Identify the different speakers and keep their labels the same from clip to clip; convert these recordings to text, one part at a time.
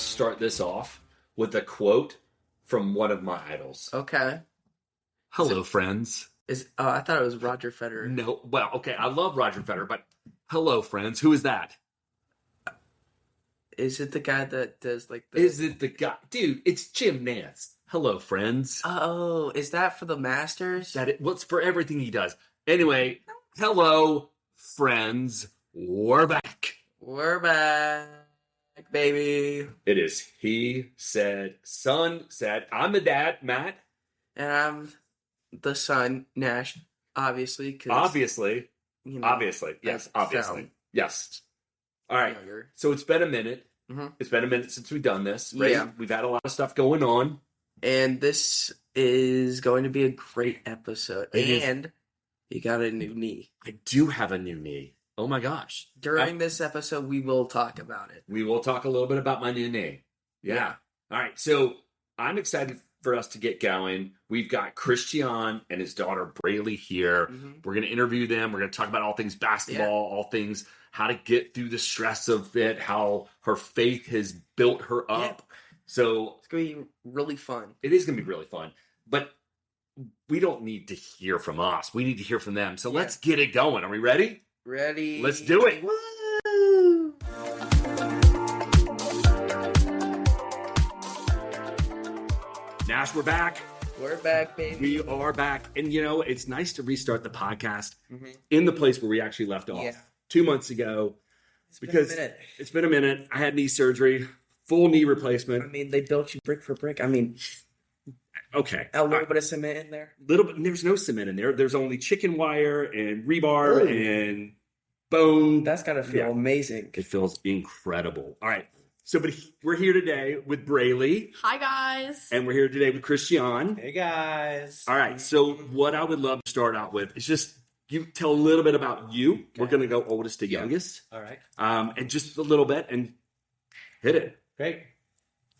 Speaker 1: start this off with a quote from one of my idols.
Speaker 2: Okay.
Speaker 1: Hello, friends.
Speaker 2: I thought it was Roger Federer.
Speaker 1: No, well, okay, I love Roger Federer, but hello, friends. Who is that?
Speaker 2: Is it the guy that does like the...
Speaker 1: Is it the guy? Dude, it's Jim Nance. Hello, friends.
Speaker 2: Oh, is that for the Masters?
Speaker 1: What's for everything he does. Anyway, hello, friends. We're back.
Speaker 2: We're back, baby.
Speaker 1: It is he said, son said. I'm the dad, Matt.
Speaker 2: And I'm the son, Nash, obviously.
Speaker 1: Obviously.
Speaker 2: You know,
Speaker 1: Obviously. Yes, obviously. Yes. All right.
Speaker 2: Younger.
Speaker 1: So it's been a minute.
Speaker 2: Mm-hmm.
Speaker 1: It's been a minute since we've done this. Right?
Speaker 2: Yeah.
Speaker 1: We've had a lot of stuff going on.
Speaker 2: And this is going to be a great episode. And you got a new knee.
Speaker 1: I do have a new knee. Oh my gosh.
Speaker 2: During this episode, we will talk about it.
Speaker 1: We will talk a little bit about my new knee. Yeah. All right. So I'm excited for us to get going. We've got Christiaan and his daughter Brayleigh here. Mm-hmm. We're going to interview them. We're going to talk about all things basketball, all things how to get through the stress of it, how her faith has built her up.
Speaker 2: Yep.
Speaker 1: So
Speaker 2: it's going to be really fun.
Speaker 1: It is going to be really fun. But we don't need to hear from us. We need to hear from them. So let's get it going. Are we ready?
Speaker 2: Ready.
Speaker 1: Let's do it.
Speaker 2: Woo!
Speaker 1: Nash, we're back.
Speaker 2: We're back, baby.
Speaker 1: We are back. And, you know, it's nice to restart the podcast in the place where we actually left off 2 months ago. It's been a minute. I had knee surgery, full knee replacement.
Speaker 2: I mean, they built you brick for brick. I mean,
Speaker 1: okay.
Speaker 2: A little bit of cement in there.
Speaker 1: Little bit. There's no cement in there. There's only chicken wire and rebar and bone.
Speaker 2: That's got to feel amazing.
Speaker 1: It feels incredible. All right. So, but we're here today with Brayleigh.
Speaker 3: Hi, guys.
Speaker 1: And we're here today with Christiaan.
Speaker 4: Hey, guys.
Speaker 1: All right. So what I would love to start out with is just you tell a little bit about you. Okay. We're going to go oldest to youngest.
Speaker 4: All right.
Speaker 1: And just a little bit and hit it.
Speaker 4: Great.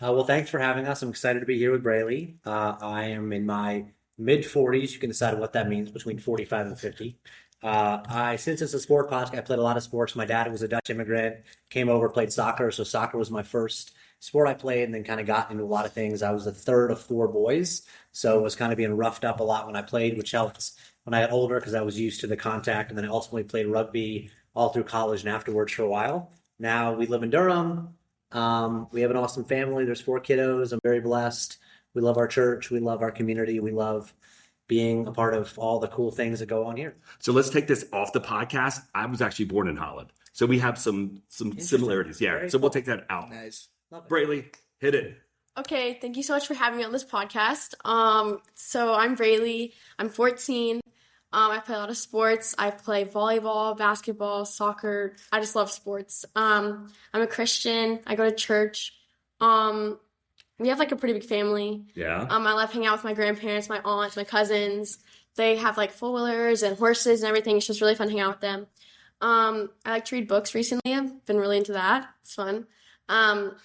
Speaker 4: Well, thanks for having us. I'm excited to be here with Brayleigh. I am in my mid-40s. You can decide what that means, between 45 and 50. Since it's a sport podcast, I played a lot of sports. My dad was a Dutch immigrant, came over, played soccer. So soccer was my first sport I played, and then kind of got into a lot of things. I was the third of 4 boys. So I was kind of being roughed up a lot when I played, which helped when I got older because I was used to the contact. And then I ultimately played rugby all through college and afterwards for a while. Now we live in Durham. We have an awesome family. There's 4 kiddos. I'm very blessed. We love our church. We love our community. We love being a part of all the cool things that go on here.
Speaker 1: So let's take this off the podcast. I was actually born in Holland. So we have some similarities. Yeah. So we'll take that out.
Speaker 2: Nice.
Speaker 1: Brayleigh, hit it.
Speaker 3: Okay. Thank you so much for having me on this podcast. So I'm Brayleigh. I'm 14. I play a lot of sports. I play volleyball, basketball, soccer. I just love sports. I'm a Christian. I go to church. We have like a pretty big family.
Speaker 1: Yeah.
Speaker 3: I love hanging out with my grandparents, my aunts, my cousins. They have like four-wheelers and horses and everything. It's just really fun hanging out with them. I like to read books recently. I've been really into that. It's fun. But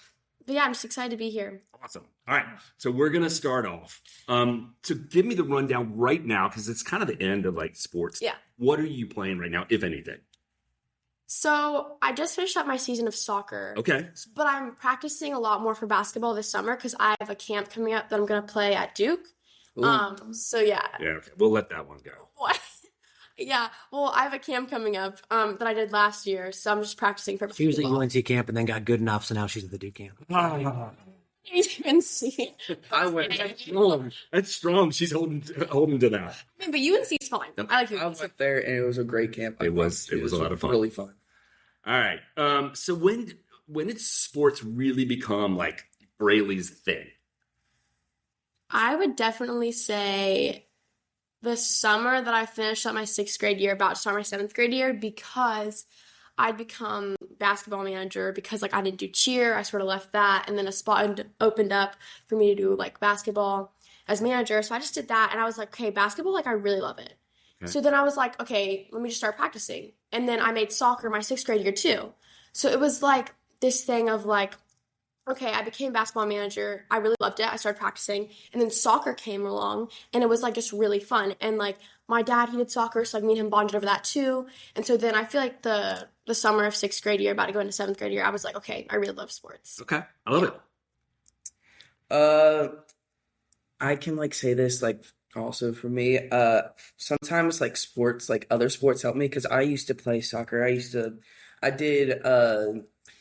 Speaker 3: yeah, I'm just excited to be here.
Speaker 1: Awesome. All right. So we're going to start off. So give me the rundown right now, because it's kind of the end of like sports.
Speaker 3: Yeah.
Speaker 1: What are you playing right now, if anything?
Speaker 3: So I just finished up my season of soccer.
Speaker 1: Okay.
Speaker 3: But I'm practicing a lot more for basketball this summer because I have a camp coming up that I'm going to play at Duke. So yeah.
Speaker 1: Yeah, okay. We'll let that one go.
Speaker 3: What? Yeah. Well, I have a camp coming up that I did last year, so I'm just practicing for
Speaker 4: basketball. She was at UNC camp and then got good enough, so now she's at the Duke camp.
Speaker 3: You didn't even see.
Speaker 2: I went.
Speaker 1: That's strong. She's holding to that.
Speaker 3: I mean, but UNC's fine. I like UNC.
Speaker 2: I went there and it was a great camp.
Speaker 1: It was a lot of fun.
Speaker 2: Really fun.
Speaker 1: All right. So when did sports really become like Brayleigh's thing?
Speaker 3: I would definitely say the summer that I finished up my 6th grade year, about to start my 7th grade year, because I'd become basketball manager because like I didn't do cheer. I sort of left that, and then a spot opened up for me to do like basketball as manager. So I just did that, and I was like, okay, basketball, like I really love it. Okay. So then I was like, okay, let me just start practicing. And then I made soccer my 6th grade year too. So it was like this thing of like, okay, I became basketball manager. I really loved it. I started practicing. And then soccer came along, and it was like just really fun. And like my dad, he did soccer, so like me and him bonded over that too. And so then I feel like the summer of 6th grade year, about to go into 7th grade year, I was like, okay, I really love sports.
Speaker 1: Okay. I love it.
Speaker 2: I can like say this like also for me. Sometimes like sports, like other sports help me because I used to play soccer. I did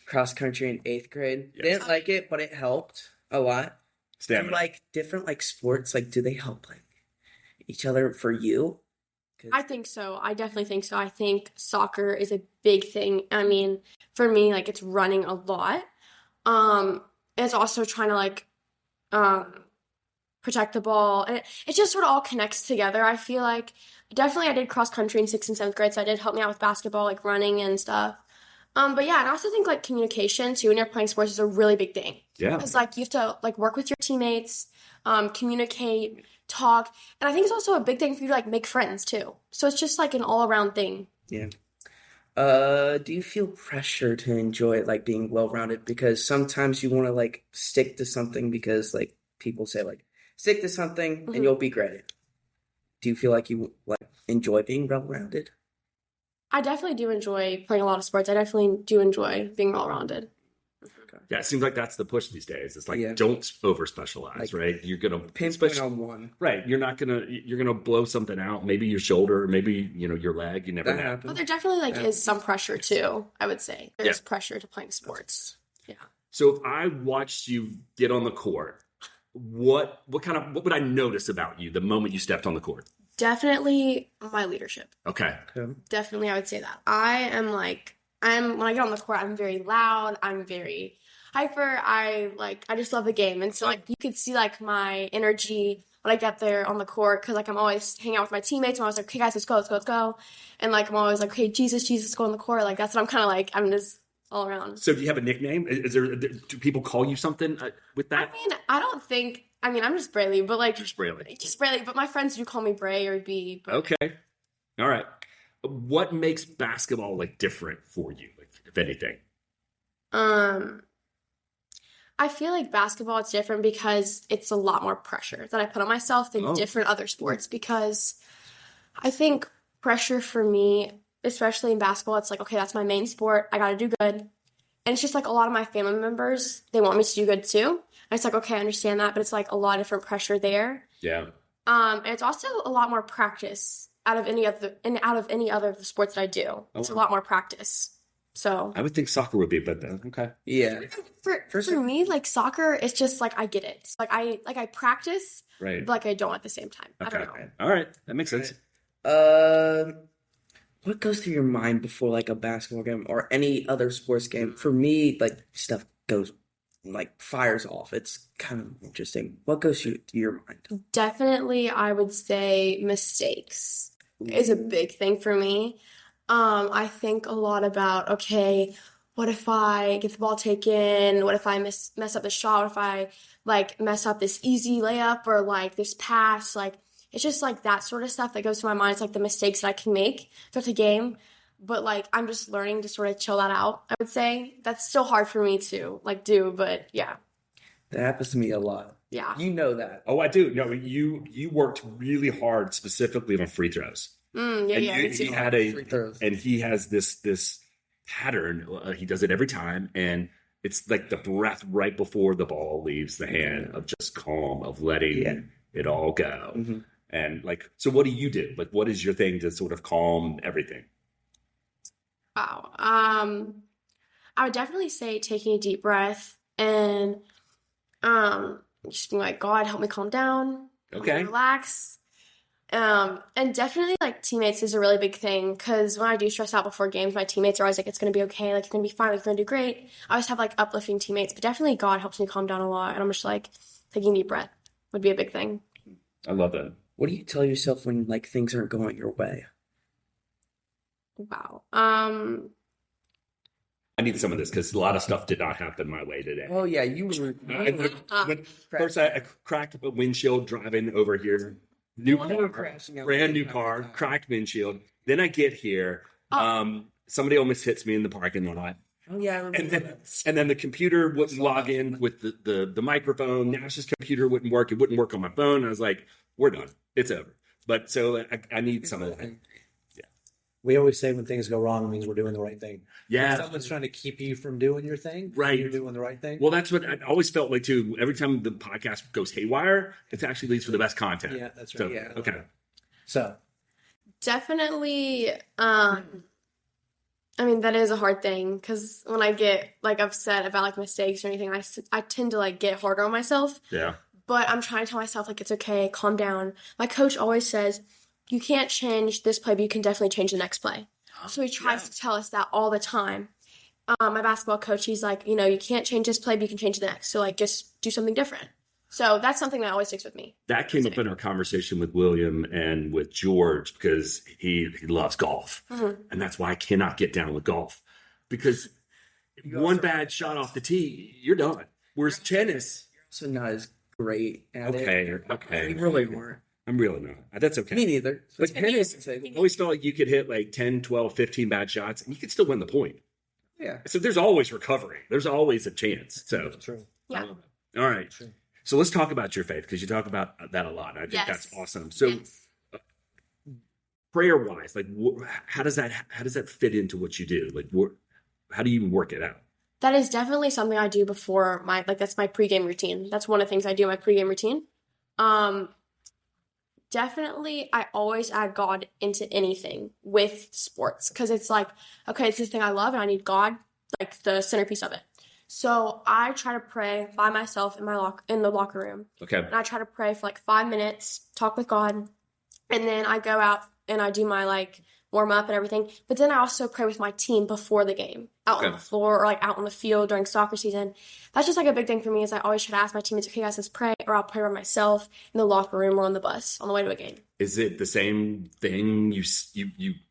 Speaker 2: cross country in 8th grade.
Speaker 1: Yes.
Speaker 2: Didn't like it, but it helped a lot. Do
Speaker 1: Stamina.
Speaker 2: like different like sports, like do they help like each other for you?
Speaker 3: I think so. I definitely think so. I think soccer is a big thing. I mean, for me, like it's running a lot. It's also trying to like protect the ball. And it just sort of all connects together. I feel like definitely I did cross country in 6th and 7th grade, so I did help me out with basketball, like running and stuff. But yeah, and I also think like communication too when you're playing sports is a really big thing.
Speaker 1: Yeah.
Speaker 3: Because like you have to like work with your teammates, communicate, talk, and I think it's also a big thing for you to like make friends too. So it's just like an all around thing.
Speaker 2: Yeah. Do you feel pressure to enjoy it, like being well-rounded? Because sometimes you want to like stick to something because like people say like stick to something and you'll be great. Do you feel like you like enjoy being well-rounded?
Speaker 3: I definitely do enjoy playing a lot of sports. I definitely do enjoy being well rounded.
Speaker 1: Yeah, it seems like that's the push these days. It's like
Speaker 2: Yeah.
Speaker 1: don't over specialize,
Speaker 2: Like,
Speaker 1: right? You're gonna
Speaker 2: Pinpoint on one.
Speaker 1: right. You're gonna blow something out. Maybe your shoulder, maybe your leg. You never
Speaker 2: That
Speaker 1: know.
Speaker 2: happens.
Speaker 3: But there definitely like is some pressure too, I would say. There's
Speaker 1: Yeah.
Speaker 3: pressure to playing sports. Yeah.
Speaker 1: So if I watched you get on the court, what would I notice about you the moment you stepped on the court?
Speaker 3: Definitely my leadership.
Speaker 1: Okay.
Speaker 3: Definitely I would say that. When I get on the court, I'm very loud, I'm very hyper. I just love the game. And so like you could see like my energy when I get there on the court because like I'm always hanging out with my teammates. I'm always like, okay guys, let's go. And like I'm always like, hey, Jesus, let's go on the court. Like that's what I'm kind of like. I'm just all around.
Speaker 1: So do you have a nickname? Do people call you something with that?
Speaker 3: I'm just Brayleigh, but like
Speaker 1: Just Brayleigh.
Speaker 3: just Brayleigh. But my friends do call me Bray or B. But
Speaker 1: Okay. All right. What makes basketball like different for you, like, if anything?
Speaker 3: I feel like basketball it's different because it's a lot more pressure that I put on myself than different other sports because I think pressure for me, especially in basketball, it's like, okay, that's my main sport. I got to do good. And it's just like a lot of my family members, they want me to do good too. And it's like, okay, I understand that, but it's like a lot of different pressure there.
Speaker 1: Yeah.
Speaker 3: And it's also a lot more practice out of any other of the sports that I do. It's a lot more practice. So
Speaker 1: I would think soccer would be, but okay.
Speaker 2: Yeah.
Speaker 3: For me, like soccer, it's just like I get it. It's like I practice,
Speaker 1: Right.
Speaker 3: but like I don't at the same time.
Speaker 1: Okay.
Speaker 3: I don't know.
Speaker 1: All right. That makes sense.
Speaker 2: What goes through your mind before like a basketball game or any other sports game? For me, like stuff goes like fires off. It's kind of interesting. What goes through your mind?
Speaker 3: Definitely, I would say mistakes is a big thing for me. I think a lot about, okay, what if I get the ball taken? What if I mess up the shot? What if I like mess up this easy layup or like this pass? Like it's just like that sort of stuff that goes through my mind. It's like the mistakes that I can make throughout the game. But like I'm just learning to sort of chill that out, I would say. That's still hard for me to like do, but yeah.
Speaker 2: That happens to me a lot.
Speaker 3: Yeah.
Speaker 2: You know that.
Speaker 1: Oh, I do. No, you worked really hard specifically on free throws.
Speaker 3: Yeah,
Speaker 1: And
Speaker 3: me too.
Speaker 1: he had
Speaker 2: Free throws.
Speaker 1: and he has this pattern. He does it every time, and it's like the breath right before the ball leaves the hand of just calm, of letting it all go.
Speaker 2: Mm-hmm.
Speaker 1: And like, so what do you do? Like, what is your thing to sort of calm everything?
Speaker 3: Wow. I would definitely say taking a deep breath and just being like, God, help me calm down. Help me
Speaker 1: Okay.
Speaker 3: relax. And definitely like teammates is a really big thing because when I do stress out before games, my teammates are always like, it's gonna be okay, like you're gonna be fine, like you're gonna do great. I always have like uplifting teammates, but definitely God helps me calm down a lot. And I'm just like taking a deep breath would be a big thing.
Speaker 1: I love that.
Speaker 2: What do you tell yourself when like things aren't going your way?
Speaker 3: Wow.
Speaker 1: I need some of this because a lot of stuff did not happen my way today.
Speaker 2: Oh yeah, you were.
Speaker 1: First, I cracked a windshield driving over here. New car,
Speaker 2: crashing out.
Speaker 1: brand new car, cracked windshield. Then I get here. Somebody almost hits me in the parking lot.
Speaker 2: Oh yeah, I remember.
Speaker 1: And then the computer wouldn't log in with the microphone. Nash's computer wouldn't work. It wouldn't work on my phone. I was like, we're done. It's over. But so I need some of that. Yeah.
Speaker 4: We always say when things go wrong, it means we're doing the right thing.
Speaker 1: Yeah.
Speaker 4: If someone's trying to keep you from doing your thing,
Speaker 1: Right.
Speaker 4: you're doing the right thing.
Speaker 1: Well, that's what I always felt like too. Every time the podcast goes haywire, it actually leads for the best content.
Speaker 4: Yeah, that's
Speaker 1: So,
Speaker 4: right. Yeah.
Speaker 1: okay.
Speaker 4: So,
Speaker 3: Definitely, I mean, that is a hard thing because when I get like upset about like mistakes or anything, I tend to like get harder on myself.
Speaker 1: Yeah.
Speaker 3: But I'm trying to tell myself like it's okay, calm down. My coach always says, you can't change this play, but you can definitely change the next play. So he tries to tell us that all the time. My basketball coach, he's like, you know, you can't change this play, but you can change the next. So like just do something different. So that's something that always sticks with me.
Speaker 1: That came up in our conversation with William and with George because he loves golf. And that's why I cannot get down with golf. Because one bad shot off the tee, you're done. Whereas tennis...
Speaker 2: So not as great at it.
Speaker 1: Okay.
Speaker 2: You really weren't.
Speaker 1: I'm really not. That's okay.
Speaker 2: Me neither.
Speaker 1: But tennis, I always felt like you could hit like 10, 12, 15 bad shots and you could still win the point.
Speaker 2: Yeah.
Speaker 1: So there's always recovery. There's always a chance. So,
Speaker 4: true.
Speaker 3: Yeah.
Speaker 1: All right.
Speaker 4: True.
Speaker 1: So let's talk about your faith because you talk about that a lot. I think that's awesome. So prayer wise, like how does that fit into what you do? Like how do you work it out?
Speaker 3: That is definitely something I do before that's my pregame routine. That's one of the things I do in my pregame routine. Definitely, I always add God into anything with sports because it's like, okay, it's this thing I love and I need God, like the centerpiece of it. So I try to pray by myself in the locker room.
Speaker 1: Okay.
Speaker 3: And I try to pray for like 5 minutes, talk with God, and then I go out and I do my like warm up and everything. But then I also pray with my team before the game, out on the floor or like out on the field during soccer season. That's just like a big thing for me is I always try to ask my teammates, okay guys, let's pray, or I'll pray by myself in the locker room or on the bus on the way to a game.
Speaker 1: Is it the same thing?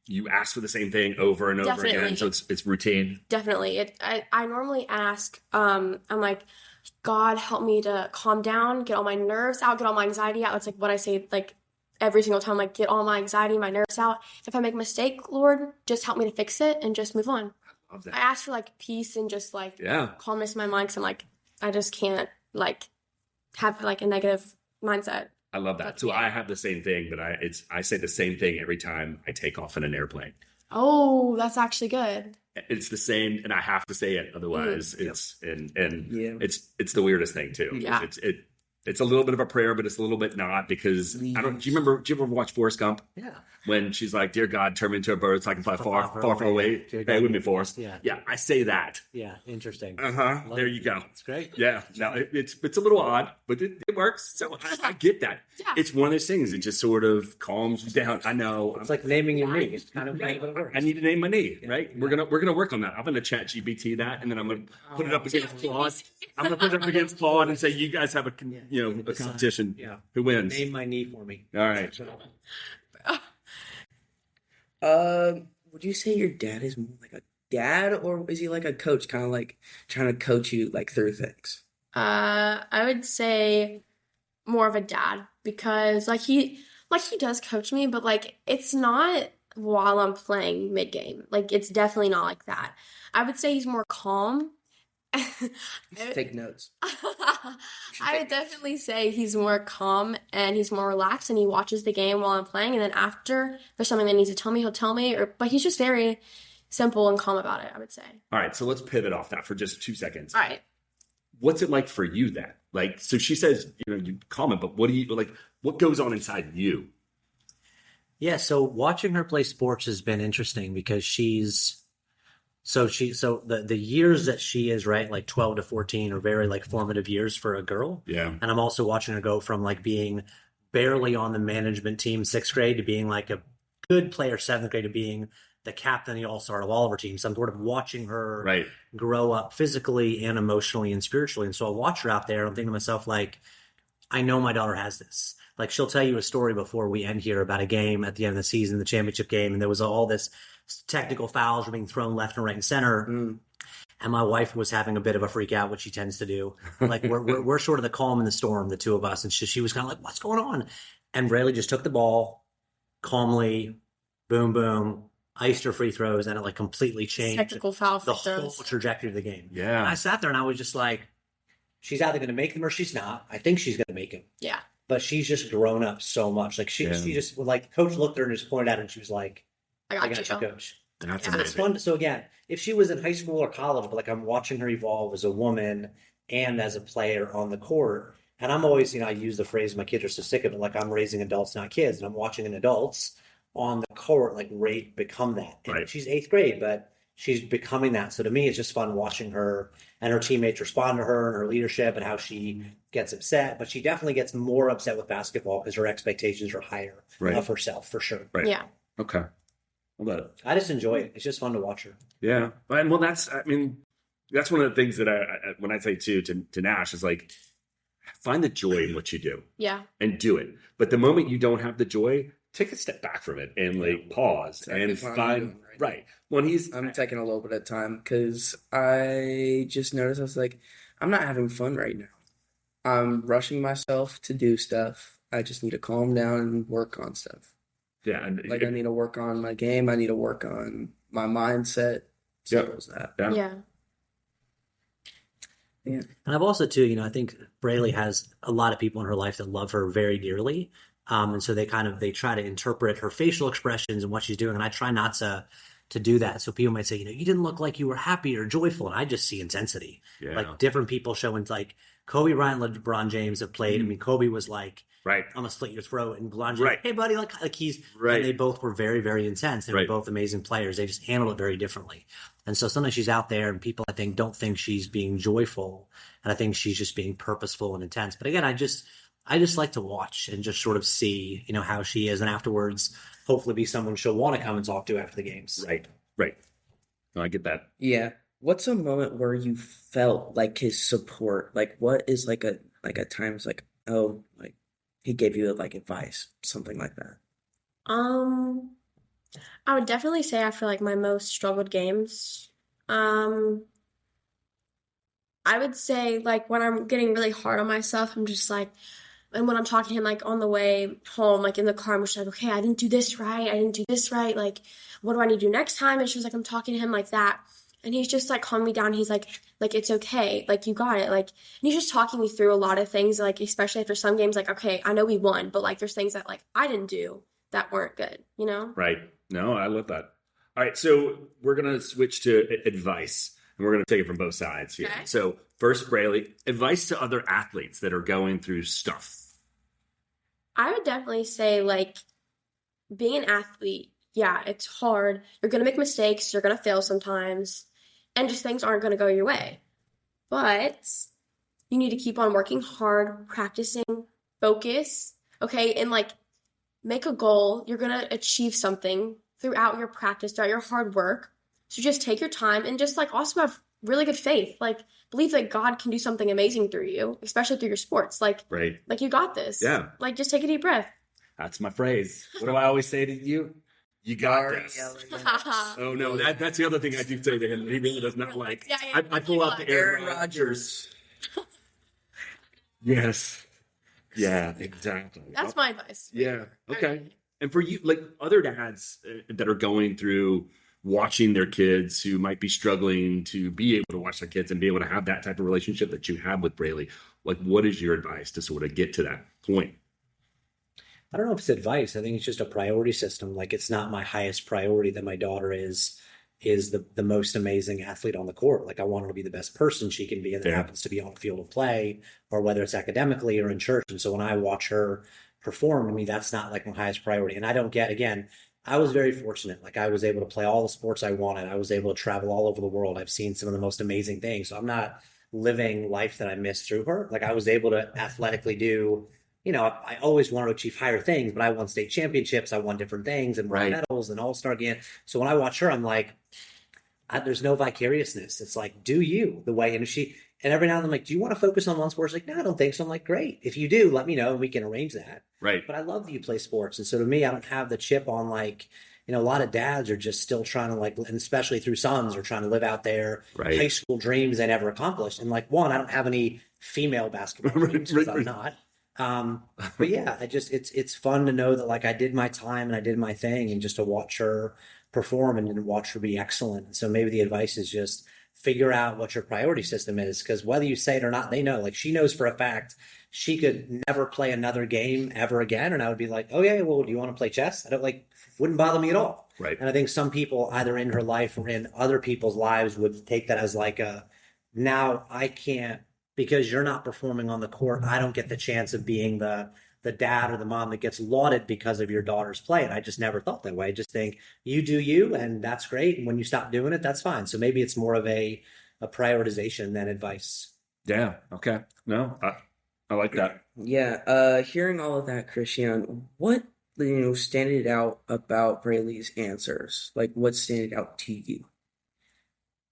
Speaker 1: You ask for the same thing over and over again, so it's routine.
Speaker 3: Definitely. I normally ask. I'm like, God, help me to calm down, get all my nerves out, get all my anxiety out. That's like what I say like every single time. Like get all my anxiety, my nerves out. If I make a mistake, Lord, just help me to fix it and just move on.
Speaker 1: I love that.
Speaker 3: I ask for like peace and just like calmness in my mind because I'm like I just can't like have like a negative mindset.
Speaker 1: I love that. So I have the same thing, but I say the same thing every time I take off in an airplane.
Speaker 3: Oh, that's actually good.
Speaker 1: It's the same, and I have to say it, otherwise it's it's the weirdest thing too.
Speaker 3: Yeah.
Speaker 1: It's a little bit of a prayer, but it's a little bit not because do you ever watch Forrest Gump?
Speaker 4: Yeah.
Speaker 1: When she's like, "Dear God, turn me into a bird so I can fly far away." Hey, with me, Forrest. Yeah, I say that.
Speaker 4: Yeah, interesting.
Speaker 1: There you go.
Speaker 4: That's great.
Speaker 1: Yeah. Now it's a little odd, but it works. So I get that.
Speaker 3: Yeah.
Speaker 1: It's one of those things. It just sort of calms you down. I know.
Speaker 4: It's like naming your knee. It's kind of what it works.
Speaker 1: I need to name my knee, right? We're gonna work on that. I'm gonna chat GPT that, and then I'm gonna put it up against Claude. I'm gonna put it up against Claude and say, "You guys have a competition.
Speaker 4: Yeah.
Speaker 1: Who wins?"
Speaker 4: Name my knee for me.
Speaker 1: All right.
Speaker 2: Would you say your dad is more like a dad, or is he like a coach, kind of like trying to coach you like through things?
Speaker 3: I would say more of a dad because he does coach me, but like it's not while I'm playing mid game. Like it's definitely not like that. I would say he's more calm.
Speaker 2: Take notes.
Speaker 3: I would definitely say he's more calm and he's more relaxed and he watches the game while I'm playing, and then after there's something that needs to tell me, he'll tell me. But he's just very simple and calm about it, I would say.
Speaker 1: All right, so let's pivot off that for just 2 seconds.
Speaker 3: All right.
Speaker 1: What's it like for you then? Like, so she says, you comment, but what do you like? What goes on inside you?
Speaker 4: Yeah, so watching her play sports has been interesting because the years that she is, right, like 12 to 14 are very like formative years for a girl.
Speaker 1: Yeah.
Speaker 4: And I'm also watching her go from like being barely on the management team 6th grade to being like a good player 7th grade to being the captain, the all-star of all of her teams. So I'm sort of watching her grow up physically and emotionally and spiritually. And so I watch her out there. I'm thinking to myself, like, I know my daughter has this. Like, she'll tell you a story before we end here about a game at the end of the season, the championship game, and there was all this technical fouls were being thrown left and right and center. And my wife was having a bit of a freak out, which she tends to do. Like we're sort of the calm in the storm, the two of us. And she was kind of like, "What's going on?" And Brayleigh just took the ball calmly, boom, boom, iced her free throws, and it like completely changed
Speaker 3: Technical foul
Speaker 4: the
Speaker 3: free
Speaker 4: whole
Speaker 3: throws.
Speaker 4: trajectory of the game.
Speaker 1: Yeah.
Speaker 4: And I sat there and I was just like, she's either going to make them or she's not. I think she's going to make them.
Speaker 3: Yeah.
Speaker 4: But she's just grown up so much. Like she just like coach looked at her and just pointed at her and she was like,
Speaker 3: I
Speaker 4: got you, coach.
Speaker 1: That's
Speaker 3: Yeah.
Speaker 1: amazing.
Speaker 4: It's fun. So again, if she was in high school or college, but like I'm watching her evolve as a woman and as a player on the court, and I'm always, I use the phrase my kids are so sick of it, like I'm raising adults, not kids, and I'm watching an adults on the court like become that. And
Speaker 1: Right.
Speaker 4: she's 8th grade, but she's becoming that. So to me, it's just fun watching her and her teammates respond to her and her leadership and how she gets upset. But she definitely gets more upset with basketball because her expectations are higher of herself for sure.
Speaker 1: Right.
Speaker 3: Yeah.
Speaker 1: Okay. Well,
Speaker 4: I just enjoy it. It's just fun to watch her.
Speaker 1: yeah. And well, that's one of the things that when I say to Nash is like, find the joy in what you do
Speaker 3: Yeah.
Speaker 1: and do it. But the moment you don't have the joy, take a step back from it and like pause and
Speaker 2: Exactly what I'm
Speaker 1: find
Speaker 2: doing right
Speaker 1: right. When
Speaker 2: I'm taking a little bit of time because I just noticed I was like, I'm not having fun right now. I'm rushing myself to do stuff. I just need to calm down and work on stuff.
Speaker 1: yeah, and
Speaker 2: Like I need to work on my game. I need to work on my mindset. Simple as that.
Speaker 1: yeah.
Speaker 3: Yeah.
Speaker 2: Yeah.
Speaker 4: And I've also too, I think Brayleigh has a lot of people in her life that love her very dearly. And so they try to interpret her facial expressions and what she's doing. And I try not to do that. So people might say, you didn't look like you were happy or joyful. And I just see intensity.
Speaker 1: Yeah.
Speaker 4: Like different people showing like Kobe Bryant and LeBron James have played. I mean, Kobe was like,
Speaker 1: Right.
Speaker 4: I'm gonna slit your throat. And LeBron James,
Speaker 1: Right.
Speaker 4: hey buddy, like he's,
Speaker 1: Right.
Speaker 4: and they both were very, very intense. They were
Speaker 1: Right.
Speaker 4: both amazing players. They just handled it very differently. And so sometimes she's out there and people, I think, don't think she's being joyful. And I think she's just being purposeful and intense. But again, I just like to watch and just sort of see, how she is. And afterwards, hopefully be someone she'll want to come and talk to after the games.
Speaker 1: Right. Right. No, I get that.
Speaker 2: Yeah. What's a moment where you felt like his support? Like what is like a times like, oh, like he gave you like advice, something like that.
Speaker 3: I would definitely say I feel like my most struggled games. I would say like when I'm getting really hard on myself, I'm just like, and when I'm talking to him like on the way home, like in the car, I'm just like, okay, I didn't do this right. I didn't do this right. Like, what do I need to do next time? It's just like I'm talking to him like that. And he's just like calming me down. He's like, it's okay. Like, you got it. Like, and he's just talking me through a lot of things, like, especially after some games, like, okay, I know we won, but like, there's things that like I didn't do that weren't good,
Speaker 1: Right. No, I love that. All right. So we're going to switch to advice and we're going to take it from both sides here.
Speaker 3: Okay.
Speaker 1: So first, Brayleigh, advice to other athletes that are going through stuff.
Speaker 3: I would definitely say, like, being an athlete, yeah, it's hard. You're going to make mistakes. You're going to fail sometimes. And just things aren't going to go your way. But you need to keep on working hard, practicing, focus, okay? And, like, make a goal. You're going to achieve something throughout your practice, throughout your hard work. So just take your time and just, like, also have really good faith. Like, believe that God can do something amazing through you, especially through your sports. Like,
Speaker 1: Right.
Speaker 3: like you got this.
Speaker 1: Yeah.
Speaker 3: Like, just take a deep breath.
Speaker 1: That's my phrase. What do I always say to you? You got this. Oh no, that's the other thing I do say to him. He really does not like.
Speaker 3: Yeah, yeah,
Speaker 1: I pull out the
Speaker 2: Aaron
Speaker 1: Aaron
Speaker 2: Rodgers.
Speaker 1: Yes. Yeah, exactly.
Speaker 3: That's my advice.
Speaker 1: Yeah. Okay. And for you, like other dads that are going through watching their kids who might be struggling to be able to watch their kids and be able to have that type of relationship that you have with Brayleigh, like what is your advice to sort of get to that point?
Speaker 4: I don't know if it's advice. I think it's just a priority system. Like it's not my highest priority that my daughter is the most amazing athlete on the court. Like I want her to be the best person she can be, and that happens to be on the field of play, or whether it's academically or in church. And so when I watch her perform, I mean, that's not like my highest priority. And I don't get, again, I was very fortunate. Like I was able to play all the sports I wanted. I was able to travel all over the world. I've seen some of the most amazing things. So I'm not living life that I missed through her. Like I was able to athletically do, I always wanted to achieve higher things, but I won state championships. I won different things and won medals and all-star game. So when I watch her, I'm like, there's no vicariousness. It's like, do you the way, and every now and then I'm like, do you want to focus on one sport? She's like, no, I don't think so. I'm like, great. If you do, let me know and we can arrange that.
Speaker 1: Right.
Speaker 4: But I love that you play sports. And so to me, I don't have the chip on like, a lot of dads are just still trying to like, and especially through sons, are trying to live out their high school dreams they never accomplished. And like, one, I don't have any female basketball dreams because I'm not. But yeah, it's fun to know that like I did my time and I did my thing, and just to watch her perform and watch her be excellent. So maybe the advice is just figure out what your priority system is, because whether you say it or not, they know. Like she knows for a fact she could never play another game ever again, and I would be like, oh yeah, well, do you want to play chess? I don't wouldn't bother me at all.
Speaker 1: Right.
Speaker 4: And I think some people either in her life or in other people's lives would take that as like now I can't, because you're not performing on the court, I don't get the chance of being the dad or the mom that gets lauded because of your daughter's play. And I just never thought that way. I just think you do you, and that's great. And when you stop doing it, that's fine. So maybe it's more of a prioritization than advice.
Speaker 1: Yeah. Okay. No, I like that.
Speaker 2: Yeah, hearing all of that, Christiaan, what standing out about Brayleigh's answers? Like, what standing out to you?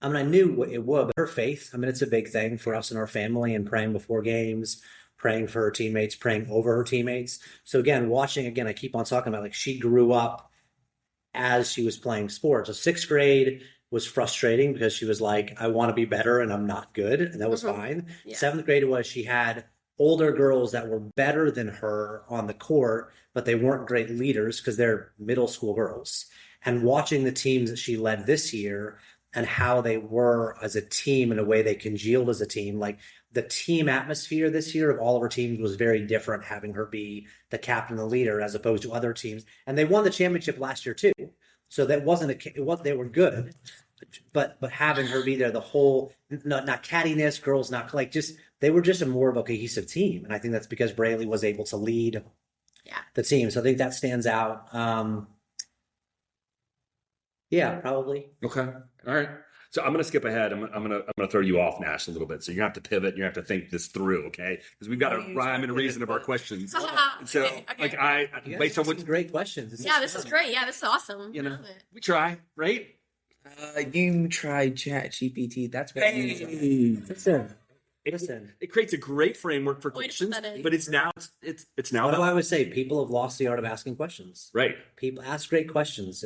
Speaker 4: I mean, I knew it would, but her faith, I mean, it's a big thing for us in our family, and praying before games, praying for her teammates, praying over her teammates. So again, I keep on talking about, like, she grew up as she was playing sports. So 6th grade was frustrating because she was like, I want to be better and I'm not good. And that was fine. Yeah. 7th grade was, she had older girls that were better than her on the court, but they weren't great leaders because they're middle school girls. And watching the teams that she led this year and how they were as a team and the way they congealed as a team, like the team atmosphere this year of all of her teams was very different, having her be the captain, the leader, as opposed to other teams. And they won the championship last year too. So that they were good, but having her be there, the whole, not cattiness, girls, not like, just, they were just more of a cohesive team. And I think that's because Brayleigh was able to lead the team. So I think that stands out. Yeah, probably.
Speaker 1: Okay. All right. So I'm going to skip ahead. I'm going to throw you off, Nash, a little bit. So you're going to have to pivot. You have to think this through, okay? Because we've got a rhyme and a reason of our questions. So,
Speaker 3: okay.
Speaker 1: Based on what
Speaker 4: great questions.
Speaker 3: This is great. Yeah, this is awesome.
Speaker 1: We try, right?
Speaker 2: You tried ChatGPT. That's what you tried.
Speaker 4: Listen.
Speaker 1: It creates a great framework for questions, but it's now.
Speaker 4: What do I always say? People have lost the art of asking questions.
Speaker 1: Right.
Speaker 4: People ask great questions.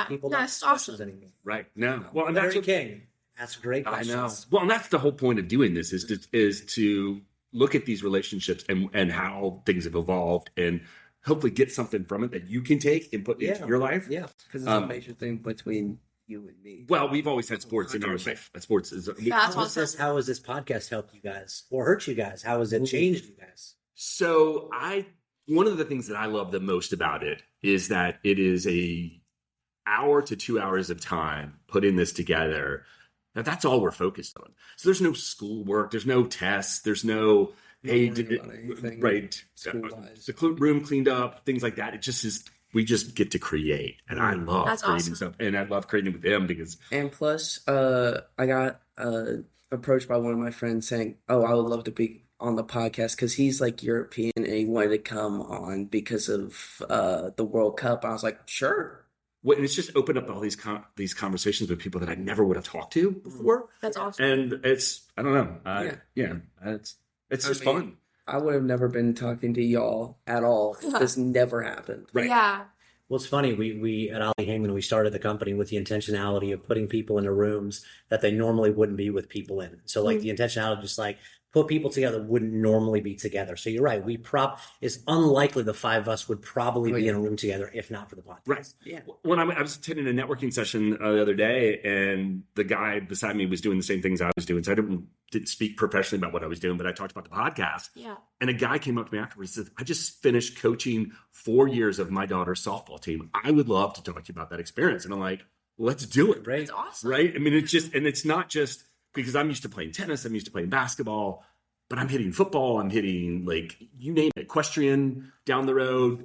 Speaker 4: People don't ask questions anymore.
Speaker 1: Right. No. Well, and
Speaker 4: that's King. Ask great questions.
Speaker 1: I know. Well, and that's the whole point of doing this is to look at these relationships and how things have evolved, and hopefully get something from it that you can take and put into your life.
Speaker 2: Yeah. Because it's a major thing between you and me.
Speaker 1: Well, we've always had sports in our life. Sports is.
Speaker 4: How has this podcast helped you guys or hurt you guys? How has it changed you guys?
Speaker 1: So one of the things that I love the most about it is that it is a hour to 2 hours of time putting this together. That's all we're focused on. So there's no schoolwork, there's no tests, there's no right. The room cleaned up, things like that. It just is. We just get to create, and I love creating stuff, and I love creating with them because.
Speaker 2: And plus, I got approached by one of my friends saying, "Oh, I would love to be on the podcast because he's like European and he wanted to come on because of the World Cup." And I was like, "Sure."
Speaker 1: Well, and it's just opened up all these conversations with people that I never would have talked to before.
Speaker 3: That's awesome,
Speaker 1: and it's I don't know, it's just fun.
Speaker 2: I would have never been talking to y'all at all. This never happened.
Speaker 1: Right.
Speaker 3: Yeah.
Speaker 4: Well, it's funny. We at Ollie Heyman, we started the company with the intentionality of putting people into rooms that they normally wouldn't be with people in. So like the intentionality, just like put people together that wouldn't normally be together. So you're right. It's unlikely the 5 of us would probably be in a room together if not for the podcast.
Speaker 1: Right. Yeah. When I was attending a networking session the other day, and the guy beside me was doing the same things I was doing. So I didn't speak professionally about what I was doing, but I talked about the podcast.
Speaker 3: Yeah.
Speaker 1: And a guy came up to me afterwards and said, I just finished coaching 4 years of my daughter's softball team. I would love to talk to you about that experience. And I'm like, let's do it.
Speaker 4: Right.
Speaker 3: That's awesome.
Speaker 1: Right. I mean, it's not just because I'm used to playing tennis. I'm used to playing basketball, but I'm hitting football. I'm hitting, like, you name it, equestrian down the road.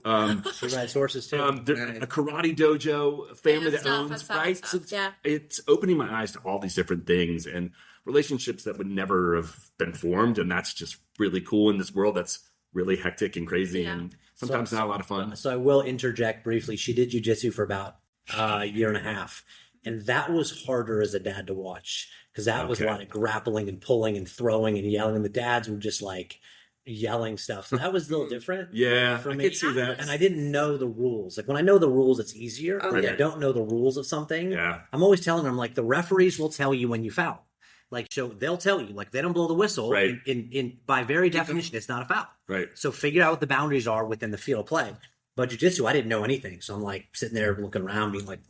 Speaker 4: She rides horses too.
Speaker 1: A karate dojo, a family that owns, right? So it's opening my eyes to all these different things and relationships that would never have been formed. And that's just really cool in this world that's really hectic and crazy and sometimes not a lot of fun.
Speaker 4: So I will interject briefly. She did jiu-jitsu for about a year and a half. And that was harder as a dad to watch because that was a lot of grappling and pulling and throwing and yelling. And the dads were just like yelling stuff. So that was a little different.
Speaker 1: Yeah,
Speaker 4: for
Speaker 1: I
Speaker 4: me.
Speaker 1: could see that.
Speaker 4: And I didn't know the rules. Like when I know the rules, it's easier. When I don't know the rules of something, I'm always telling them, like, the referees will tell you when you foul. Like, so they'll tell you, like, they don't blow the whistle.
Speaker 1: Right.
Speaker 4: In by very definition, it's not a foul.
Speaker 1: Right.
Speaker 4: So figure out what the boundaries are within the field of play. But jiu-jitsu, I didn't know anything. So I'm like sitting there looking around, being like,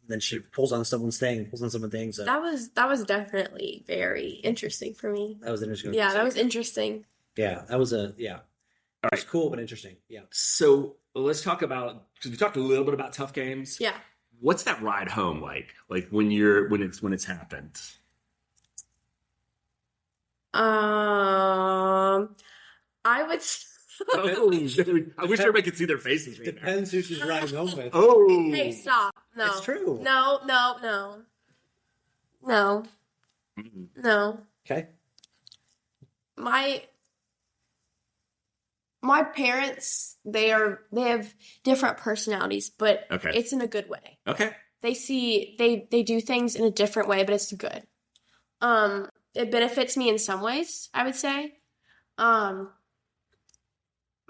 Speaker 4: then she pulls on someone's thing, So
Speaker 3: that was definitely very interesting for me.
Speaker 4: That was interesting.
Speaker 3: Yeah, that was interesting.
Speaker 4: Yeah, that was It was cool, but interesting. Yeah.
Speaker 1: So let's talk about, because we talked a little bit about tough games.
Speaker 3: Yeah.
Speaker 1: what's that ride home like? Like when it's happened?
Speaker 3: I would.
Speaker 1: Oh, I wish everybody could see their faces right now.
Speaker 4: Depends who she's riding home with.
Speaker 1: Oh,
Speaker 3: Hey, stop! No,
Speaker 4: It's true.
Speaker 3: No.
Speaker 4: Okay.
Speaker 3: My parents, they have different personalities, but
Speaker 1: Okay.
Speaker 3: it's in a good way.
Speaker 1: Okay.
Speaker 3: They do things in a different way, but it's good. It benefits me in some ways, I would say.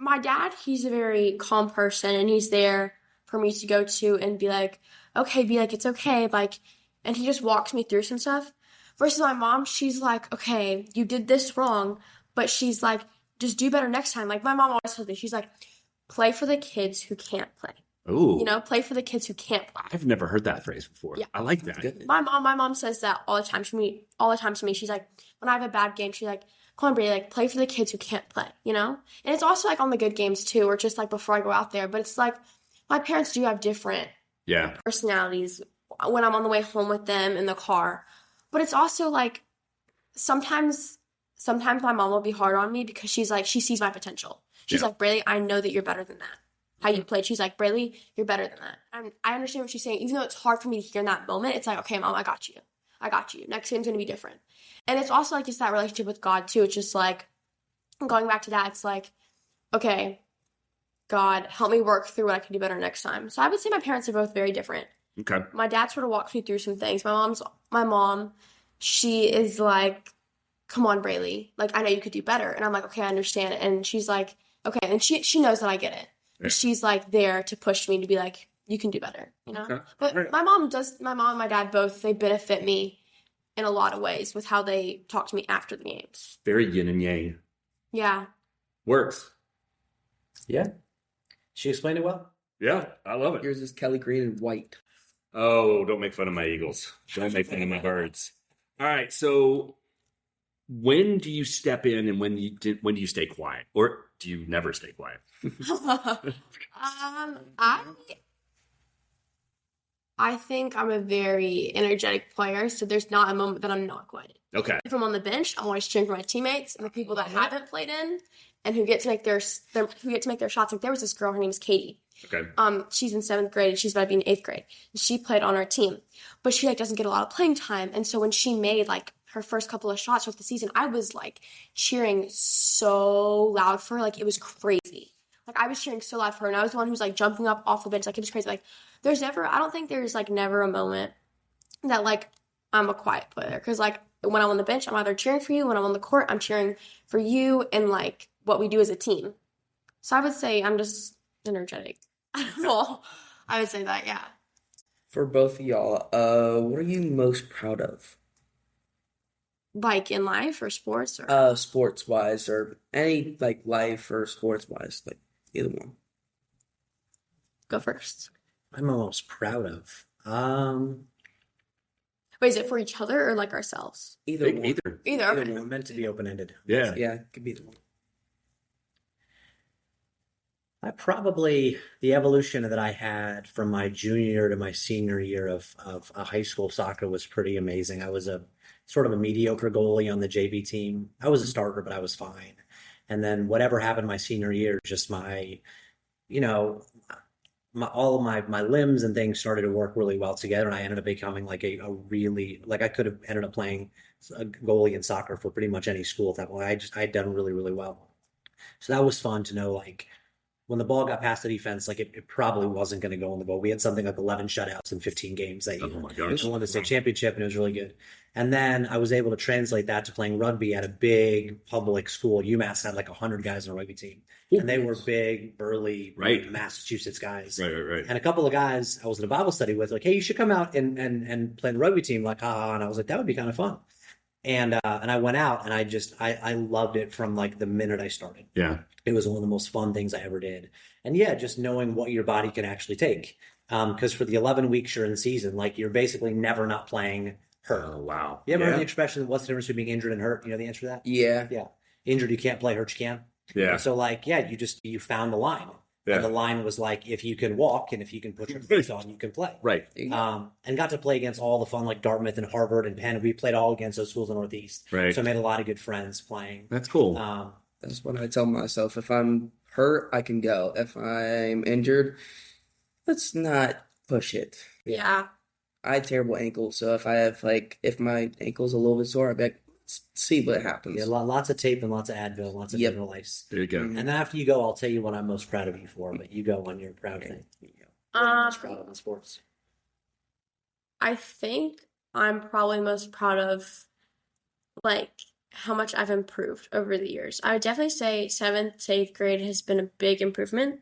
Speaker 3: My dad, he's a very calm person, and he's there for me to go to and be like, it's okay, like, and he just walks me through some stuff. Versus my mom, she's like, okay, you did this wrong, but she's like, just do better next time. Like, my mom always tells me, she's like, play for the kids who can't play.
Speaker 1: Oh,
Speaker 3: You know, play for the kids who can't play.
Speaker 1: I've never heard that phrase before.
Speaker 3: Yeah.
Speaker 1: I like that.
Speaker 2: Good.
Speaker 3: My mom says that all the time to me. She's like, when I have a bad game, she's like, come on, Brayleigh, like, play for the kids who can't play, you know? And it's also like on the good games too, or just like before I go out there. But it's like, my parents do have different
Speaker 1: Yeah.
Speaker 3: personalities when I'm on the way home with them in the car. But it's also like, sometimes my mom will be hard on me because she's like, she sees my potential. She's
Speaker 1: Yeah.
Speaker 3: like, Brayleigh, I know that you're better than that. How you played. She's like, Brayleigh, you're better than that. And I understand what she's saying. Even though it's hard for me to hear in that moment, it's like, okay, Mom, I got you. Next game's going to be different. And it's also like just that relationship with God too. It's just like, going back to that, it's like, okay, God, help me work through what I can do better next time. So I would say my parents are both very different.
Speaker 1: Okay.
Speaker 3: My dad sort of walks me through some things. My mom, she is like, come on, Brayleigh, like, I know you could do better. And I'm like, okay, I understand. And she's like, okay. And she knows that I get it.
Speaker 1: Yeah.
Speaker 3: She's like there to push me to be like, you can do better, you know?
Speaker 1: Okay.
Speaker 3: But
Speaker 1: Right.
Speaker 3: my mom and my dad both, they benefit me in a lot of ways with how they talk to me after the games.
Speaker 1: Very yin and yang.
Speaker 3: Yeah.
Speaker 1: Works.
Speaker 4: Yeah. She explained it well.
Speaker 1: Yeah, I love it.
Speaker 2: Yours is Kelly green and white.
Speaker 1: Oh, don't make fun of my Eagles. Don't make fun of my Birds. All right, so when do you step in and when do you stay quiet? Or do you never stay quiet?
Speaker 3: I think I'm a very energetic player, so there's not a moment that I'm not quiet.
Speaker 1: Okay.
Speaker 3: If I'm on the bench, I'm always cheering for my teammates and the people that haven't played in and who get to make their shots. Like, there was this girl, her name is Katie.
Speaker 1: Okay.
Speaker 3: She's in 7th grade and she's about to be in 8th grade. And she played on our team, but she like doesn't get a lot of playing time. And so when she made like her first couple of shots with the season, I was like cheering so loud for her, like it was crazy. Like, I was cheering so loud for her, and I was the one who was like jumping up off the bench, like it was crazy. Like, I don't think there's like never a moment that like I'm a quiet player, because like when I'm on the bench, I'm either cheering for you. When I'm on the court, I'm cheering for you and like what we do as a team. So I would say I'm just energetic. Well, I would say that, yeah.
Speaker 2: For both of y'all, what are you most proud of?
Speaker 3: Like in life or sports or
Speaker 2: Sports wise, or any like life or sports wise, like either one.
Speaker 3: go first.
Speaker 4: I'm most proud of.
Speaker 3: Wait, is it for each other or like ourselves?
Speaker 2: Either one.
Speaker 1: Either.
Speaker 3: Either. Okay.
Speaker 4: We're meant to be open-ended.
Speaker 1: Yeah.
Speaker 2: Yeah, it could be the one.
Speaker 4: The evolution that I had from my junior year to my senior year of high school soccer was pretty amazing. I was a sort of a mediocre goalie on the JV team. I was a starter, but I was fine. And then whatever happened my senior year, just all of my limbs and things started to work really well together, and I ended up becoming like a really, like, I could have ended up playing a goalie in soccer for pretty much any school at that point. I had done really, really well. So that was fun to know, like, when the ball got past the defense, like it probably wasn't going to go in the goal. We had something like 11 shutouts in 15 games that year.
Speaker 1: Oh my gosh.
Speaker 4: We won the state championship, and it was really good. And then I was able to translate that to playing rugby at a big public school. UMass had like 100 guys on a rugby team, and they were big, burly,
Speaker 1: Right.
Speaker 4: Massachusetts guys.
Speaker 1: Right.
Speaker 4: And a couple of guys I was in a Bible study with, like, hey, you should come out and play in the rugby team. Like, and I was like, that would be kind of fun. And I went out, and I loved it from like the minute I started.
Speaker 1: Yeah.
Speaker 4: It was one of the most fun things I ever did. And yeah, just knowing what your body can actually take. Because for the 11 weeks you're in the season, like, you're basically never not playing hurt.
Speaker 1: Oh, wow.
Speaker 4: You ever heard
Speaker 1: Yeah.
Speaker 4: the expression, what's the difference between being injured and hurt? You know the answer to that?
Speaker 2: Yeah.
Speaker 4: Yeah. Injured, you can't play. Hurt, you can.
Speaker 1: Yeah.
Speaker 4: And so, like, yeah, you found the line.
Speaker 1: Yeah.
Speaker 4: And the line was like, if you can walk and if you can put your boots on, you can play.
Speaker 1: Right.
Speaker 4: And got to play against all the fun, like Dartmouth and Harvard and Penn. We played all against those schools in the Northeast.
Speaker 1: Right.
Speaker 4: So I made a lot of good friends playing.
Speaker 1: That's cool.
Speaker 2: That's what I tell myself. If I'm hurt, I can go. If I'm injured, let's not push it.
Speaker 3: Yeah.
Speaker 2: I had terrible ankles, so if my ankle's a little bit sore, I bet see what happens.
Speaker 4: Yeah, lots of tape and lots of Advil, lots of mineral ice.
Speaker 1: There you go.
Speaker 4: And then after you go, I'll tell you what I'm most proud of you for. But you go on your proud thing. What are you most proud of in sports?
Speaker 3: I think I'm probably most proud of like how much I've improved over the years. I would definitely say 7th to 8th grade has been a big improvement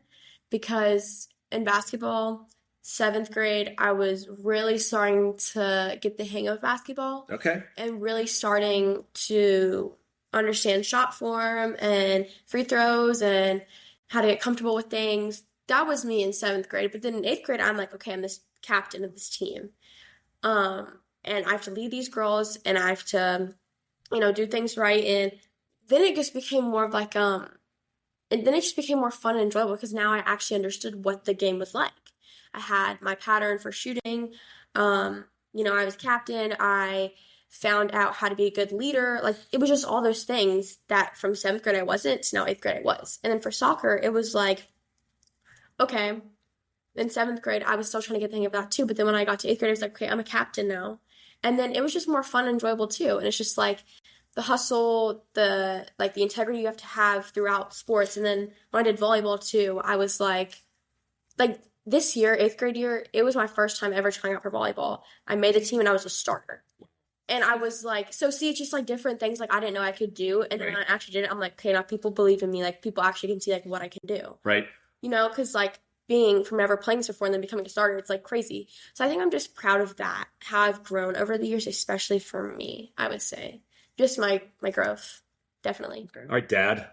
Speaker 3: because in basketball, 7th grade, I was really starting to get the hang of basketball.
Speaker 1: Okay.
Speaker 3: And really starting to understand shot form and free throws and how to get comfortable with things. That was me in 7th grade. But then in 8th grade, I'm like, okay, I'm this captain of this team. And I have to lead these girls and I have to, do things right. And then it just became more of like, and then it just became more fun and enjoyable because now I actually understood what the game was like. I had my pattern for shooting. I was captain. I found out how to be a good leader. Like, it was just all those things that from 7th grade I wasn't to now 8th grade I was. And then for soccer, it was like, okay, in 7th grade, I was still trying to get the hang of that too. But then when I got to 8th grade, I was like, okay, I'm a captain now. And then it was just more fun and enjoyable too. And it's just like the hustle, the integrity you have to have throughout sports. And then when I did volleyball too, I was like this year, 8th grade year, it was my first time ever trying out for volleyball. I made the team and I was a starter. And I was like, so see, it's just like different things like I didn't know I could do. And then when I actually did it, I'm like, okay, now people believe in me. Like, people actually can see like what I can do.
Speaker 1: Right.
Speaker 3: Because like being from never playing this before and then becoming a starter, it's like crazy. So I think I'm just proud of that, how I've grown over the years, especially for me, I would say. Just my growth, definitely.
Speaker 1: All right, Dad.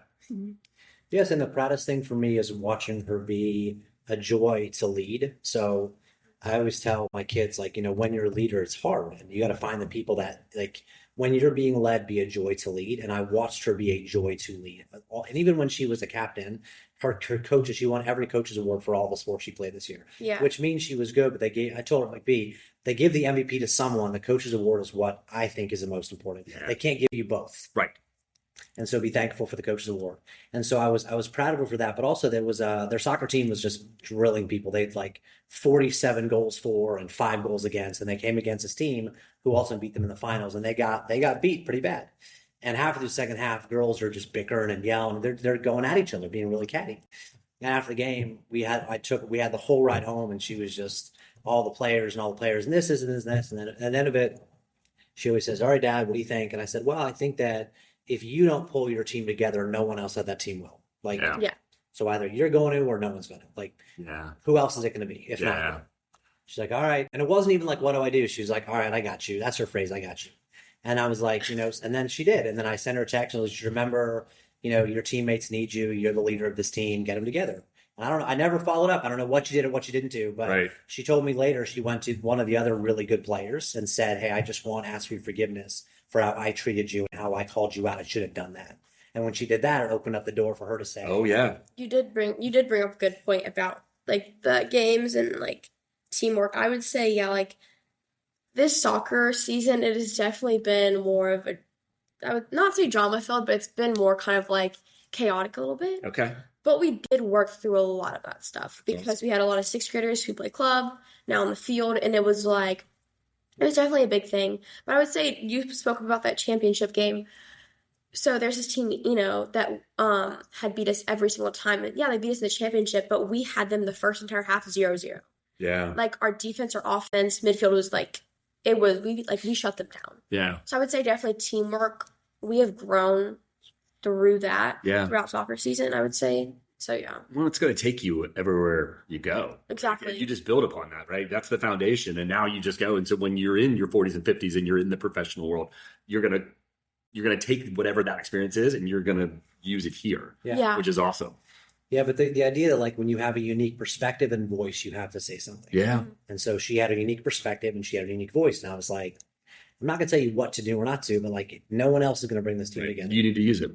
Speaker 4: Yes, and the proudest thing for me is watching her be a joy to lead. So I always tell my kids, like, when you're a leader, it's hard. And you got to find the people that, like, when you're being led, be a joy to lead. And I watched her be a joy to lead. And even when she was a captain, her coaches, she won every coach's award for all the sports she played this year. Yeah. Which means she was good, but I told her, like, they give the MVP to someone. The coach's award is what I think is the most important. Yeah. They can't give you both.
Speaker 1: Right.
Speaker 4: And so be thankful for the coach's award. And so I was proud of her for that. But also there was their soccer team was just drilling people. They had like 47 goals for and 5 goals against. And they came against this team who also beat them in the finals. And they got beat pretty bad. And half of the second half, girls are just bickering and yelling. They're going at each other, being really catty. And after the game, we had the whole ride home, and she was just all the players, and this is and this and this. And then at the end of it, she always says, "All right, Dad, what do you think?" And I said, "Well, I think that if you don't pull your team together, no one else on that team will. Like, yeah. So either you're going to or no one's going to. Like, who else is it going to be? If not you?" She's like, "All right." And it wasn't even like, "What do I do?" She was like, "All right, I got you." That's her phrase, "I got you." And I was like, and then she did. And then I sent her a text and I was like, "Remember, your teammates need you. You're the leader of this team. Get them together." And I don't know. I never followed up. I don't know what you did or what you didn't do. But she told me later she went to one of the other really good players and said, "Hey, I just want to ask for your forgiveness for how I treated you and how I called you out. I should have done that." And when she did that, it opened up the door for her to say,
Speaker 1: "Oh yeah."
Speaker 3: You did bring up a good point about like the games and like teamwork. I would say, like this soccer season, it has definitely been more of I would not say drama filled, but it's been more kind of like chaotic a little bit.
Speaker 1: Okay.
Speaker 3: But we did work through a lot of that stuff because we had a lot of 6th graders who play club now on the field, and it was definitely a big thing. But I would say you spoke about that championship game. So there's this team, that had beat us every single time. And yeah, they beat us in the championship, but we had them the first entire half 0-0.
Speaker 1: Yeah.
Speaker 3: Like our defense or offense, midfield was we shut them down.
Speaker 1: Yeah.
Speaker 3: So I would say definitely teamwork. We have grown through that throughout soccer season, I would say. So, yeah.
Speaker 1: Well, it's going to take you everywhere you go.
Speaker 3: Exactly.
Speaker 1: You just build upon that, right? That's the foundation. And now you just go. And so when you're in your 40s and 50s and you're in the professional world, you're going to take whatever that experience is and you're going to use it here, which is awesome.
Speaker 4: Yeah, but the idea that like when you have a unique perspective and voice, you have to say something.
Speaker 1: Yeah.
Speaker 4: And so she had a unique perspective and she had a unique voice. And I was like, I'm not going to tell you what to do or not to, but like no one else is going to bring this team together.
Speaker 1: You need to use it.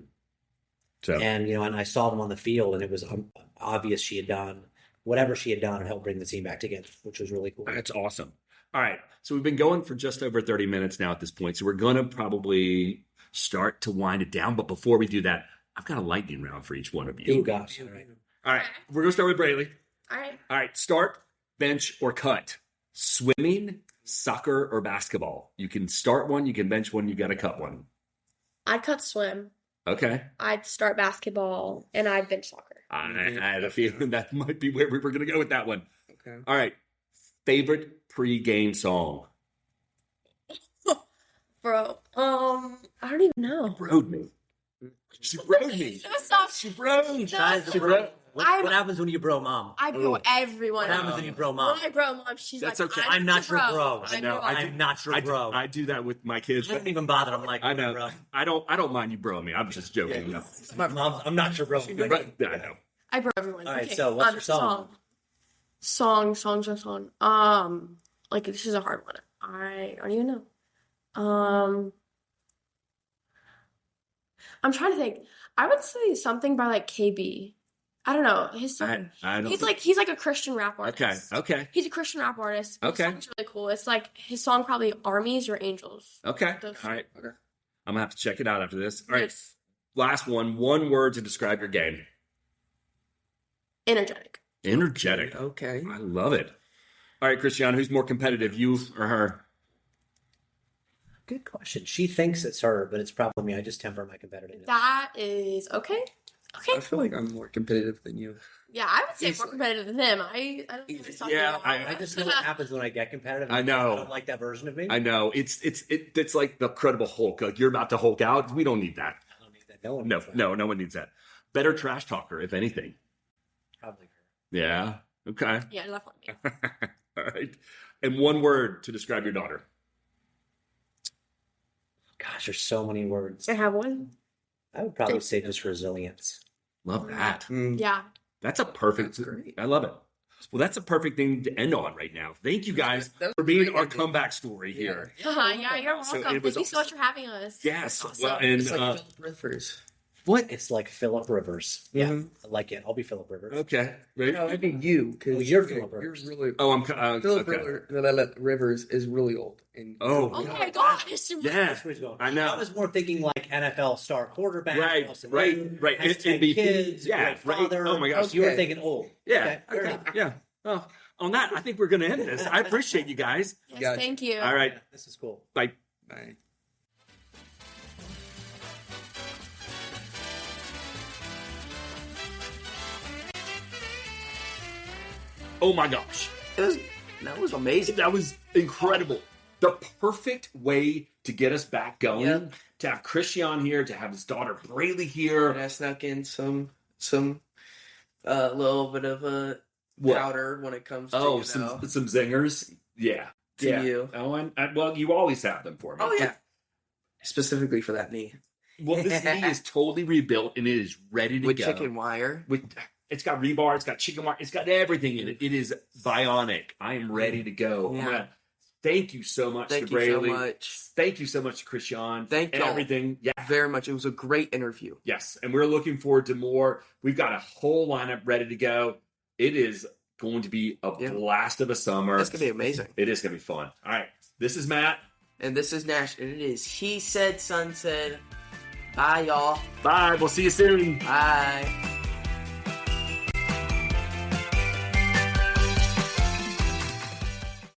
Speaker 1: So
Speaker 4: And and I saw them on the field, and it was obvious she had done whatever she had done to help bring the team back together, which was really cool.
Speaker 1: that's awesome. All right. So we've been going for just over 30 minutes now at this point. So we're going to probably start to wind it down. But before we do that, I've got a lightning round for each one of you.
Speaker 4: Oh gosh! All right.
Speaker 1: All right. We're going to start with Brayleigh.
Speaker 3: All right.
Speaker 1: All right. Start, bench, or cut. Swimming, soccer, or basketball. You can start one. You can bench one. You got to cut one.
Speaker 3: I'd cut swim.
Speaker 1: Okay.
Speaker 3: I'd start basketball, and I'd bench soccer.
Speaker 1: I had a feeling that might be where we were going to go with that one.
Speaker 2: Okay.
Speaker 1: All right. Favorite pre-game song?
Speaker 3: Bro, I don't even know.
Speaker 1: Rode me. She rode me.
Speaker 3: Stop.
Speaker 1: She rode.
Speaker 4: Guys,
Speaker 1: She rode.
Speaker 4: what happens when you bro mom?
Speaker 3: I bro everyone.
Speaker 4: What happens when you bro mom?
Speaker 3: When I bro mom, she's
Speaker 1: That's
Speaker 3: like,
Speaker 1: okay.
Speaker 4: I'm not your bro.
Speaker 1: I know.
Speaker 4: I'm not your bro.
Speaker 1: I do that with my kids.
Speaker 4: I don't even bother. I'm like,
Speaker 1: I know.
Speaker 4: bro.
Speaker 1: I don't mind you broing me. I'm just joking.
Speaker 4: Yeah. My mom, I'm not your bro.
Speaker 1: Right. I know.
Speaker 3: I bro everyone.
Speaker 4: All right,
Speaker 3: okay.
Speaker 4: so what's your song?
Speaker 3: Song. Like this is a hard one. I don't even know. I'm trying to think. I would say something by like KB. I don't know his song.
Speaker 1: I don't.
Speaker 3: He's like a Christian rap artist.
Speaker 1: Okay.
Speaker 3: He's a Christian rap artist.
Speaker 1: Okay.
Speaker 3: His song's really cool. It's like his song probably Armies or Angels.
Speaker 1: Okay.
Speaker 3: Those-
Speaker 1: All right. Okay. I'm gonna have to check it out after this. All right.
Speaker 3: Yes.
Speaker 1: Last one. One word to describe your game.
Speaker 3: Energetic.
Speaker 1: Energetic.
Speaker 2: Okay.
Speaker 1: I love it. All right, Christiaan, who's more competitive, you or her?
Speaker 4: Good question. She thinks it's her, but it's probably me. I just temper my competitiveness.
Speaker 3: That is okay. Okay.
Speaker 2: I feel like I'm more competitive than you.
Speaker 3: Yeah, I would say
Speaker 2: He's-
Speaker 3: more competitive than him. I don't know what he's talking
Speaker 1: Yeah,
Speaker 3: about.
Speaker 1: I
Speaker 4: I just know what happens when I get competitive.
Speaker 1: I know.
Speaker 4: I don't like that version of me.
Speaker 1: I know. It's like the Incredible Hulk. Like you're about to Hulk out. We don't need that.
Speaker 4: I don't need that. No one.
Speaker 1: No,
Speaker 4: needs that.
Speaker 1: no one needs that. Better trash talker, if anything.
Speaker 4: Probably her.
Speaker 1: Yeah. Okay.
Speaker 3: Yeah, definitely.
Speaker 1: All right. And one word to describe your daughter.
Speaker 4: Gosh, there's so many words.
Speaker 3: I have one.
Speaker 4: I would probably say just resilience.
Speaker 1: Love that.
Speaker 3: Yeah.
Speaker 1: That's a perfect.
Speaker 2: That's great.
Speaker 1: I love it. Well, that's a perfect thing to end on right now. Thank you guys
Speaker 2: That was
Speaker 1: for being
Speaker 2: great
Speaker 1: our
Speaker 2: ending.
Speaker 1: comeback story here.
Speaker 3: Yeah, you're
Speaker 1: So
Speaker 3: welcome.
Speaker 1: it was
Speaker 3: Thank you so much for having us.
Speaker 1: Yes.
Speaker 3: Awesome.
Speaker 1: Well, and
Speaker 2: It's like Philip Rivers.
Speaker 1: what?
Speaker 4: It's like Philip Rivers. Yeah,
Speaker 2: Mhm.
Speaker 4: I like it. I'll be Philip Rivers.
Speaker 1: Okay. Right?
Speaker 2: No, I mean you, because
Speaker 4: Well, you're Philip
Speaker 2: you're
Speaker 4: Rivers.
Speaker 2: really.
Speaker 1: Oh, I'm.
Speaker 2: Philip
Speaker 1: Okay.
Speaker 2: Rivers is really old. And
Speaker 1: Oh.
Speaker 3: Oh my gosh.
Speaker 1: Yeah.
Speaker 4: That's where he's going.
Speaker 1: I know.
Speaker 4: I was more thinking like NFL star quarterback.
Speaker 1: Right,
Speaker 4: Austin
Speaker 1: right,
Speaker 4: Eckler,
Speaker 1: right.
Speaker 4: has
Speaker 1: And
Speaker 4: 10
Speaker 1: be-
Speaker 4: kids.
Speaker 1: yeah,
Speaker 4: great
Speaker 1: right.
Speaker 4: father.
Speaker 1: Oh my gosh.
Speaker 4: You were
Speaker 2: Okay.
Speaker 4: thinking old.
Speaker 1: Yeah.
Speaker 4: fair
Speaker 1: Okay.
Speaker 4: enough.
Speaker 1: Yeah. Well, on that, I think we're going to end this. I appreciate you guys.
Speaker 3: Yes,
Speaker 2: Gotcha.
Speaker 3: thank you.
Speaker 1: All right.
Speaker 4: This is cool.
Speaker 1: Bye.
Speaker 2: Bye.
Speaker 1: Oh my gosh.
Speaker 2: That was amazing.
Speaker 1: That was incredible. The perfect way to get us back going.
Speaker 2: Yep.
Speaker 1: To have Christiaan here, to have his daughter Brayleigh here.
Speaker 2: And I snuck in some little bit of a
Speaker 1: What?
Speaker 2: powder when it comes to
Speaker 1: Oh, some zingers. Yeah.
Speaker 2: To
Speaker 1: yeah.
Speaker 2: you.
Speaker 1: Oh, well, you always have them for me.
Speaker 2: Oh yeah, specifically for that knee
Speaker 1: Well, this knee is totally rebuilt and it is ready to
Speaker 2: with
Speaker 1: go.
Speaker 2: chicken wire.
Speaker 1: It's got rebar, it's got chicken wire, it's got everything in it. It is bionic. I am ready to go.
Speaker 2: Yeah.
Speaker 1: Thank you so much
Speaker 2: Thank
Speaker 1: to
Speaker 2: you so
Speaker 1: Brayleigh.
Speaker 2: much.
Speaker 1: Thank you so much to Christiaan.
Speaker 2: Thank y'all.
Speaker 1: Everything. Yeah.
Speaker 2: Very much. It was a great interview.
Speaker 1: Yes. And we're looking forward to more. We've got a whole lineup ready to go. It is going to be a blast of a summer.
Speaker 2: It's gonna be amazing.
Speaker 1: It is going to be fun. All right. This is Matt.
Speaker 2: And this is Nash, and it is He Said, Son Said. Bye, y'all.
Speaker 1: Bye. We'll see you soon.
Speaker 2: Bye.